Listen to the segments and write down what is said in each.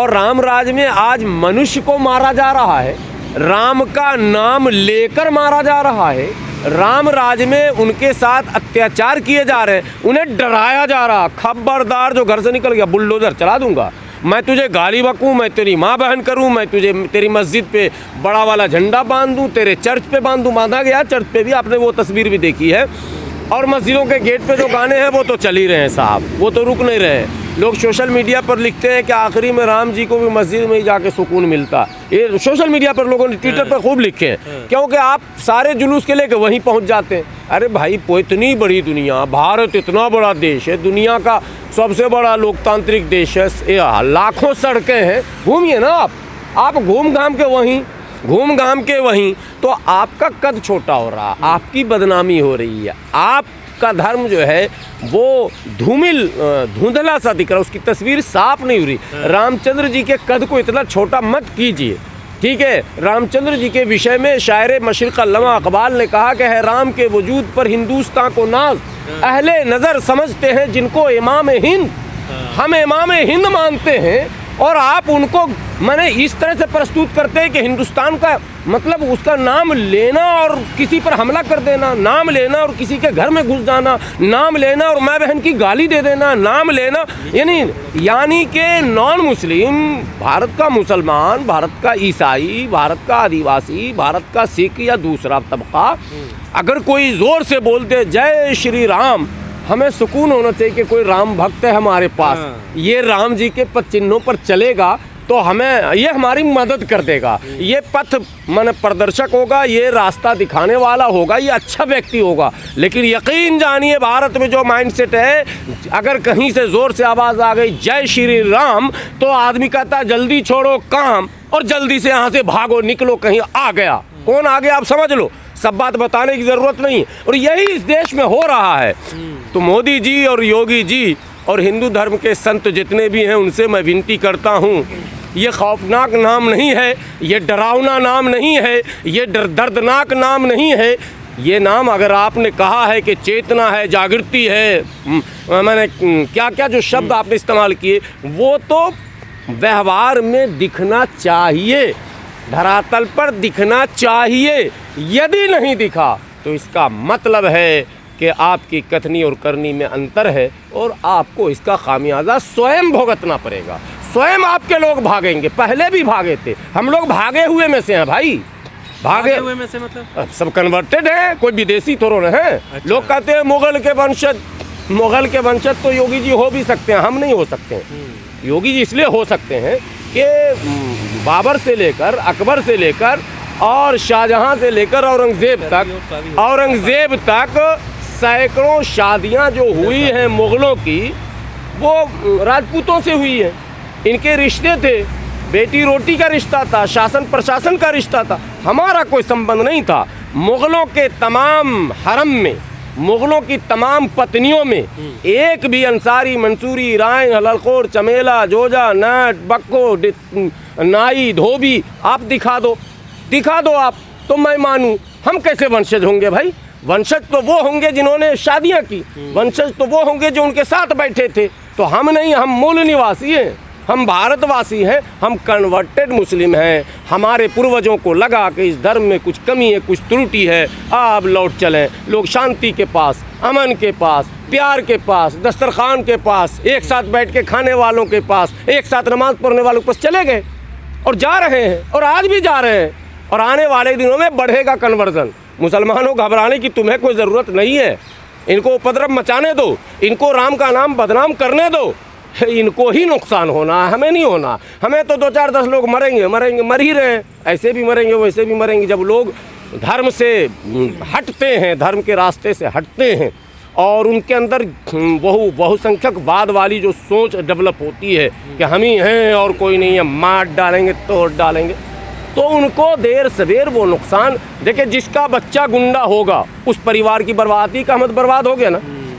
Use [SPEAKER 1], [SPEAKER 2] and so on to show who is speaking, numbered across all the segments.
[SPEAKER 1] और राम राज में आज मनुष्य को मारा जा रहा है, राम का नाम लेकर मारा जा रहा है, राम राज में उनके साथ अत्याचार किए जा रहे हैं, उन्हें डराया जा रहा। खबरदार जो घर से निकल गया बुलडोजर चला दूंगा, मैं तुझे गाली बकूँ, मैं तेरी माँ बहन करूँ, मैं तुझे तेरी मस्जिद पे बड़ा वाला झंडा बांध दूँ, तेरे चर्च पे बांध दूँ। बांधा गया चर्च पे भी, आपने वो तस्वीर भी देखी है। और मस्जिदों के गेट पे जो गाने हैं वो तो चल ही रहे हैं साहब, वो तो रुक नहीं रहे हैं। लोग सोशल मीडिया पर लिखते हैं कि आखिरी में राम जी को भी मस्जिद में ही जाके सुकून मिलता। ये सोशल मीडिया पर लोगों ने ट्विटर पर खूब लिखे हैं, क्योंकि आप सारे जुलूस के लेके वहीं पहुंच जाते हैं। अरे भाई इतनी बड़ी दुनिया, भारत इतना बड़ा देश है, दुनिया का सबसे बड़ा लोकतांत्रिक देश है, लाखों सड़कें हैं, घूमिए ना आप घूम घाम के वहीं तो आपका कद छोटा हो रहा, आपकी बदनामी हो रही है, आपका धर्म जो है वो धुंधला सा दिख रहा, उसकी तस्वीर साफ नहीं हो रही। रामचंद्र जी के कद को इतना छोटा मत कीजिए, ठीक है। रामचंद्र जी के विषय में शायर मशरिक़ अल्लामा इक़बाल ने कहा कि है राम के वजूद पर हिंदुस्तान को नाज, अहले नज़र समझते हैं जिनको इमाम हिंद, हम इमाम हिंद मानते हैं। और आप उनको माने इस तरह से प्रस्तुत करते हैं कि हिंदुस्तान का मतलब उसका नाम लेना और किसी पर हमला कर देना, नाम लेना और किसी के घर में घुस जाना, नाम लेना और माँ बहन की गाली दे देना, नाम लेना, यानी कि नॉन मुस्लिम, भारत का मुसलमान, भारत का ईसाई, भारत का आदिवासी, भारत का सिख या दूसरा तबका अगर कोई ज़ोर से बोलते जय श्री राम, हमें सुकून होना चाहिए कि कोई राम भक्त है हमारे पास, ये राम जी के पद चिन्हों पर चलेगा तो हमें ये हमारी मदद कर देगा, ये पथ माने प्रदर्शक होगा, ये रास्ता दिखाने वाला होगा, ये अच्छा व्यक्ति होगा। लेकिन यकीन जानिए भारत में जो माइंडसेट है, अगर कहीं से ज़ोर से आवाज़ आ गई जय श्री राम तो आदमी कहता जल्दी छोड़ो काम और जल्दी से यहाँ से भागो, निकलो, कहीं आ गया। कौन आ गया आप समझ लो, सब बात बताने की ज़रूरत नहीं। और यही इस देश में हो रहा है। तो मोदी जी और योगी जी और हिंदू धर्म के संत जितने भी हैं उनसे मैं विनती करता हूँ, ये खौफनाक नाम नहीं है, ये डरावना नाम नहीं है, ये दर्दनाक नाम नहीं है। ये नाम अगर आपने कहा है कि चेतना है, जागृति है, मैंने क्या क्या जो शब्द आपने इस्तेमाल किए वो तो व्यवहार में दिखना चाहिए, धरातल पर दिखना चाहिए। यदि नहीं दिखा तो इसका मतलब है कि आपकी कथनी और करनी में अंतर है और आपको इसका खामियाजा स्वयं भुगतना पड़ेगा। स्वयं आपके लोग भागेंगे, पहले भी भागे थे, हम लोग भागे हुए में से हैं भाई, भागे हुए में से मतलब सब कन्वर्टेड हैं, कोई विदेशी थोड़ो न है। अच्छा। लोग कहते हैं मुगल के वंशज तो योगी जी हो भी सकते हैं, हम नहीं हो सकते हैं। योगी जी इसलिए हो सकते हैं कि बाबर से लेकर, अकबर से लेकर और शाहजहां से लेकर औरंगजेब तक सैकड़ों शादियां जो हुई हैं मुग़लों की, वो राजपूतों से हुई है। इनके रिश्ते थे, बेटी रोटी का रिश्ता था, शासन प्रशासन का रिश्ता था, हमारा कोई संबंध नहीं था। मुग़लों के तमाम हरम में, मुग़लों की तमाम पत्नियों में एक भी अंसारी, मंसूरी, राय, हललखोर, चमेला, जोजा, नट, बक्को, नाई, धोबी आप दिखा दो आप, तो मैं मानूं। हम कैसे वंशज होंगे भाई? वंशज तो वो होंगे जिन्होंने शादियां की, वंशज तो वो होंगे जो उनके साथ बैठे थे। तो हम नहीं, हम मूल निवासी हैं, हम भारतवासी हैं, हम कन्वर्टेड मुस्लिम हैं। हमारे पूर्वजों को लगा कि इस धर्म में कुछ कमी है, कुछ त्रुटि है, अब लौट चलें। लोग शांति के पास, अमन के पास, प्यार के पास, दस्तरखान के पास, एक साथ बैठ के खाने वालों के पास, एक साथ नमाज पढ़ने वालों के पास चले गए और जा रहे हैं, और आज भी जा रहे हैं, और आने वाले दिनों में बढ़ेगा कन्वर्जन। मुसलमानों घबराने की तुम्हें कोई ज़रूरत नहीं है, इनको उपद्रव मचाने दो, इनको राम का नाम बदनाम करने दो, इनको ही नुकसान होना, हमें नहीं होना। हमें तो 2 4 10 लोग मरेंगे, मर ही रहे हैं, ऐसे भी मरेंगे वैसे भी मरेंगे। जब लोग धर्म से हटते हैं, धर्म के रास्ते से हटते हैं और उनके अंदर बहुसंख्यकवाद वाली जो सोच डेवलप होती है कि हम ही हैं और कोई नहीं है, मार डालेंगे, तोड़ डालेंगे, तो उनको देर सवेर वो नुकसान। देखिए, जिसका बच्चा गुंडा होगा उस परिवार की बर्बादी का मत बर्बाद हो गया ना,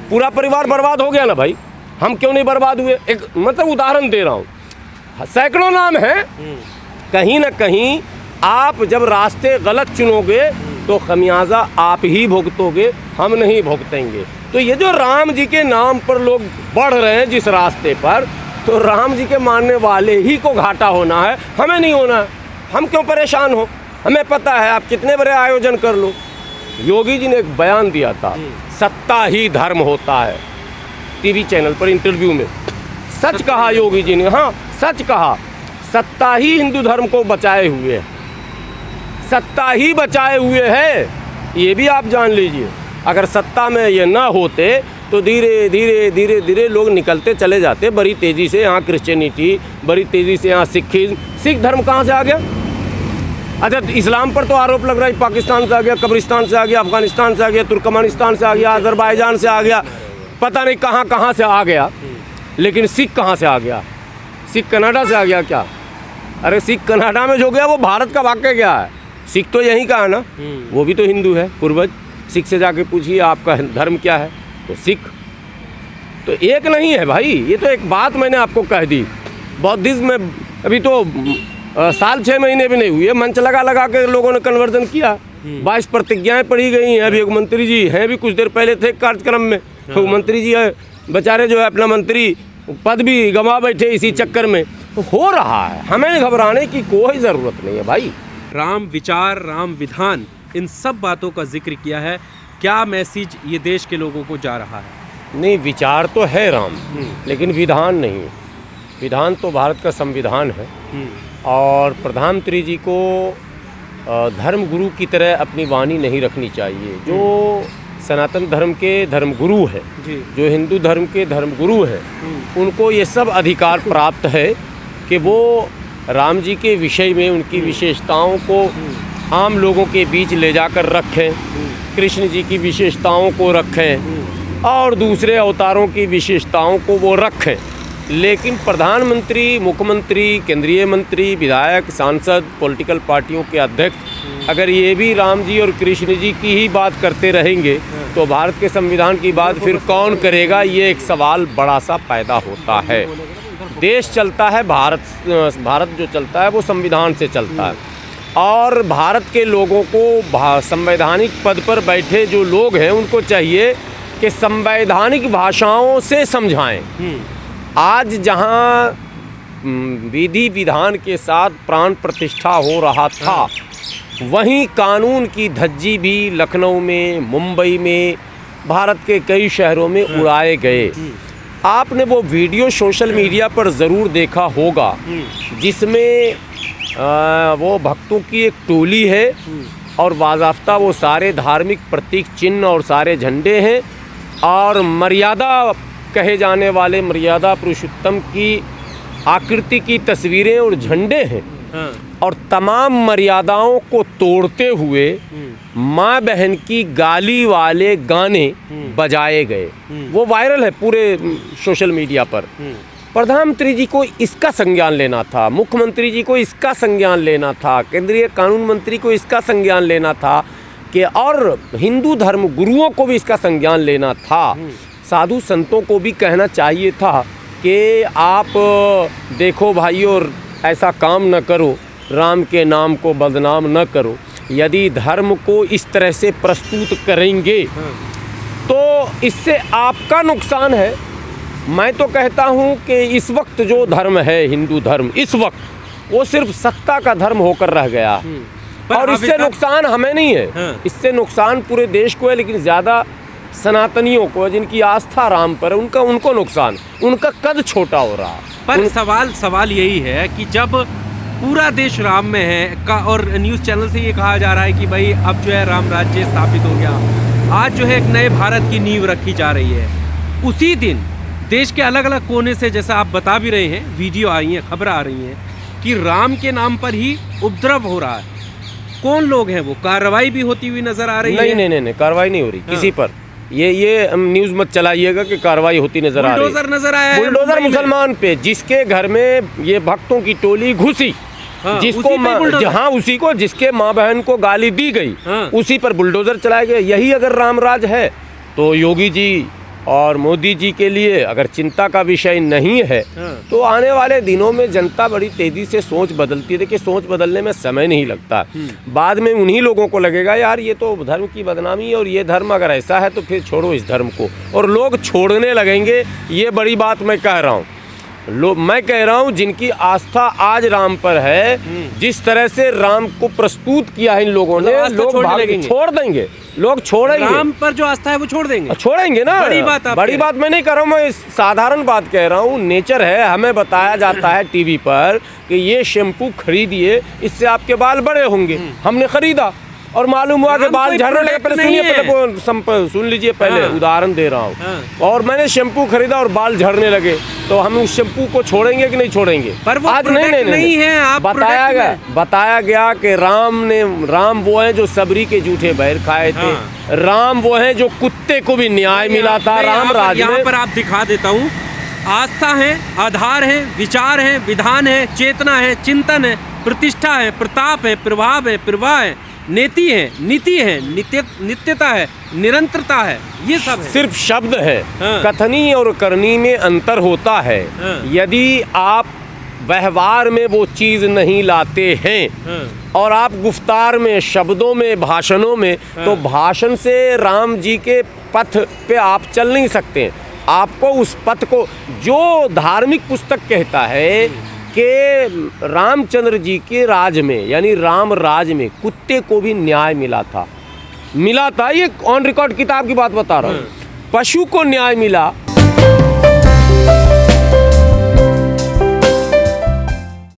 [SPEAKER 1] पूरा परिवार बर्बाद हो गया ना भाई। हम क्यों नहीं बर्बाद हुए? एक मतलब उदाहरण दे रहा हूँ, सैकड़ों नाम हैं। कहीं ना कहीं आप जब रास्ते गलत चुनोगे तो खमियाजा आप ही भुगतोगे, हम नहीं भुगतेंगे। तो ये जो राम जी के नाम पर लोग बढ़ रहे हैं जिस रास्ते पर, तो राम जी के मानने वाले ही को घाटा होना है, हमें नहीं होना है। हम क्यों परेशान हो, हमें पता है आप कितने बड़े आयोजन कर लो। योगी जी ने एक बयान दिया था, सत्ता ही धर्म होता है, टीवी चैनल पर इंटरव्यू में सच कहा योगी जी ने। हाँ, सच कहा, सत्ता ही हिंदू धर्म को बचाए हुए है, सत्ता ही बचाए हुए है, ये भी आप जान लीजिए। अगर सत्ता में ये ना होते तो धीरे धीरे धीरे धीरे लोग निकलते चले जाते बड़ी तेज़ी से। यहाँ क्रिश्चियनिटी, बड़ी तेज़ी से यहाँ सिखिज्म, सिख धर्म कहाँ से आ गया? अच्छा, इस्लाम पर तो आरोप लग रहा है पाकिस्तान से आ गया, कब्रिस्तान से आ गया, अफगानिस्तान से आ गया, तुर्कमानिस्तान से आ गया, अजरबैजान से आ गया, पता नहीं कहाँ कहाँ से आ गया। लेकिन सिख कहाँ से आ गया? सिख कनाडा से आ गया क्या? अरे सिख कनाडा में जो गया वो भारत का वाकई गया है, सिख तो यहीं का है ना, वो भी तो हिंदू है पूर्वज। सिख से जाके पूछिए आपका धर्म क्या है, तो सिख। तो एक नहीं है भाई, ये तो एक बात मैंने आपको कह दी। बौद्धिज्म में अभी तो साल 6 महीने भी नहीं हुए, मंच लगा लगा के लोगों ने कन्वर्जन किया। 22 प्रतिज्ञाएं पढ़ी गई हैं। अभी एक मंत्री जी हैं भी कुछ देर पहले थे कार्यक्रम में, तो मंत्री जी है बेचारे जो है अपना मंत्री पद भी गंवा बैठे इसी चक्कर में। तो हो रहा है, हमें घबराने की कोई ज़रूरत नहीं है भाई।
[SPEAKER 2] राम विचार, राम विधान, इन सब बातों का जिक्र किया है। क्या मैसेज ये देश के लोगों को जा रहा है?
[SPEAKER 1] नहीं, विचार तो है राम, लेकिन विधान नहीं। विधान तो भारत का संविधान है, और प्रधानमंत्री जी को धर्म गुरु की तरह अपनी वाणी नहीं रखनी चाहिए। जो सनातन धर्म के धर्मगुरु हैं, जो हिंदू धर्म के धर्मगुरु हैं, उनको ये सब अधिकार प्राप्त है कि वो राम जी के विषय में उनकी विशेषताओं को आम लोगों के बीच ले जाकर रखें, कृष्ण जी की विशेषताओं को रखें और दूसरे अवतारों की विशेषताओं को वो रखें। लेकिन प्रधानमंत्री, मुख्यमंत्री, केंद्रीय मंत्री, विधायक, सांसद, पॉलिटिकल पार्टियों के अध्यक्ष अगर ये भी राम जी और कृष्ण जी की ही बात करते रहेंगे तो भारत के संविधान की बात फिर कौन करेगा? ये एक सवाल बड़ा सा पैदा होता है। देश चलता है, भारत जो चलता है वो संविधान से चलता है, और भारत के लोगों को संवैधानिक पद पर बैठे जो लोग हैं उनको चाहिए कि संवैधानिक भाषाओं से समझाएं। आज जहां विधि विधान के साथ प्राण प्रतिष्ठा हो रहा था, वहीं कानून की धज्जी भी लखनऊ में, मुंबई में, भारत के कई शहरों में उड़ाए गए। आपने वो वीडियो सोशल मीडिया पर ज़रूर देखा होगा जिसमें वो भक्तों की एक टोली है और बाज़ाफ्ता वो सारे धार्मिक प्रतीक चिन्ह और सारे झंडे हैं, और मर्यादा कहे जाने वाले मर्यादा पुरुषोत्तम की आकृति की तस्वीरें और झंडे हैं। और तमाम मर्यादाओं को तोड़ते हुए माँ बहन की गाली वाले गाने बजाए गए। वो वायरल है पूरे सोशल मीडिया पर। प्रधानमंत्री जी को इसका संज्ञान लेना था, मुख्यमंत्री जी को इसका संज्ञान लेना था, केंद्रीय कानून मंत्री को इसका संज्ञान लेना था कि और हिंदू धर्म गुरुओं को भी इसका संज्ञान लेना था। साधु संतों को भी कहना चाहिए था कि आप देखो भाइयों, ऐसा काम न करो, राम के नाम को बदनाम न करो। यदि धर्म को इस तरह से प्रस्तुत करेंगे तो इससे आपका नुकसान है। मैं तो कहता हूँ कि इस वक्त जो धर्म है, हिंदू धर्म, इस वक्त वो सिर्फ सत्ता का धर्म होकर रह गया, और इससे नुकसान हमें नहीं है, इससे नुकसान पूरे देश को है। लेकिन ज़्यादा सनातनियों को, जिनकी आस्था राम पर, उनको नुकसान, उनका कद छोटा हो रहा।
[SPEAKER 2] पर सवाल यही है कि जब पूरा देश राम में है और न्यूज़ चैनल से ये कहा जा रहा है कि भाई अब जो है राम राज्य स्थापित हो गया, आज जो है एक नए भारत की नींव रखी जा रही है, उसी दिन देश के अलग अलग कोने से, जैसा आप बता भी रहे हैं, वीडियो आ रही हैं, खबर आ रही हैं कि राम के नाम पर ही उपद्रव हो रहा है। कौन लोग हैं वो? कार्रवाई भी होती हुई नजर आ रही है?
[SPEAKER 1] नहीं, कार्रवाई नहीं हो रही किसी पर। ये न्यूज़ मत चलाइएगा कि कार्रवाई होती नजर आ रही है।
[SPEAKER 2] बुलडोजर नजर आया है,
[SPEAKER 1] बुलडोजर मुसलमान पे, जिसके घर में ये भक्तों की टोली घुसी, जिसको हाँ उसी को, जिसके माँ बहन को गाली दी गई, उसी पर बुलडोजर चलाया गया। यही अगर रामराज है तो योगी जी और मोदी जी के लिए अगर चिंता का विषय नहीं है तो आने वाले दिनों में जनता बड़ी तेजी से सोच बदलती है। देखिए, सोच बदलने में समय नहीं लगता, बाद में उन्हीं लोगों को लगेगा यार ये तो धर्म की बदनामी है, और ये धर्म अगर ऐसा है तो फिर छोड़ो इस धर्म को, और लोग छोड़ने लगेंगे। ये बड़ी बात मैं कह रहा हूँ। मैं कह रहा हूँ जिनकी आस्था आज राम पर है, जिस तरह से राम को प्रस्तुत किया है इन लोगों ने,
[SPEAKER 2] आस्था
[SPEAKER 1] लोग
[SPEAKER 2] छोड़ने
[SPEAKER 1] भाग
[SPEAKER 2] लगेंगे।
[SPEAKER 1] छोड़ देंगे, लोग छोड़ेंगे।
[SPEAKER 2] राम पर जो आस्था है वो छोड़ देंगे।
[SPEAKER 1] छोड़ेंगे ना।
[SPEAKER 2] बड़ी बात आप
[SPEAKER 1] बड़ी
[SPEAKER 2] कह
[SPEAKER 1] बात मैं नहीं कर रहा हूँ, मैं साधारण बात कह रहा हूँ। नेचर है, हमें बताया जाता है टीवी पर कि ये शैम्पू खरीदिए, इससे आपके बाल बड़े होंगे। हमने खरीदा और मालूम हुआ कि
[SPEAKER 2] राम
[SPEAKER 1] बाल
[SPEAKER 2] कोई
[SPEAKER 1] झड़ने लगे।
[SPEAKER 2] product
[SPEAKER 1] पहले
[SPEAKER 2] नहीं
[SPEAKER 1] सुनिए,
[SPEAKER 2] है।
[SPEAKER 1] पहले सुन लीजिए, पहले
[SPEAKER 2] हाँ।
[SPEAKER 1] उदाहरण दे रहा हूँ।
[SPEAKER 2] हाँ।
[SPEAKER 1] और मैंने शैम्पू खरीदा और बाल झड़ने लगे, तो हम उस शैम्पू को छोड़ेंगे कि नहीं छोड़ेंगे?
[SPEAKER 2] पर वो
[SPEAKER 1] आज
[SPEAKER 2] product नहीं है, आप
[SPEAKER 1] बताया गया कि राम वो है जो सबरी के जूठे बैर खाए थे।
[SPEAKER 2] हाँ।
[SPEAKER 1] राम वो है जो कुत्ते को भी न्याय मिला था। राम राज
[SPEAKER 2] यहाँ
[SPEAKER 1] में
[SPEAKER 2] पर आप दिखा देता हूँ, आस्था है, आधार है, विचार है, विधान है, चेतना है, चिंतन है, प्रतिष्ठा है, प्रताप है, प्रभाव है, प्रवाह है, नीति है, नित्यता है, निरंतरता है, ये सब है।
[SPEAKER 1] सिर्फ शब्द है।
[SPEAKER 2] हाँ।
[SPEAKER 1] कथनी और करनी में अंतर होता है।
[SPEAKER 2] हाँ।
[SPEAKER 1] यदि आप व्यवहार में वो चीज़ नहीं लाते हैं
[SPEAKER 2] हाँ।
[SPEAKER 1] और आप गुफ्तार में, शब्दों में, भाषणों में, तो भाषण से राम जी के पथ पे आप चल नहीं सकते। आपको उस पथ को, जो धार्मिक पुस्तक कहता है कि रामचंद्र जी के राज में, यानी राम राज में कुत्ते को भी न्याय मिला था। ये ऑन रिकॉर्ड किताब की बात बता रहा हूँ। पशु को न्याय मिला।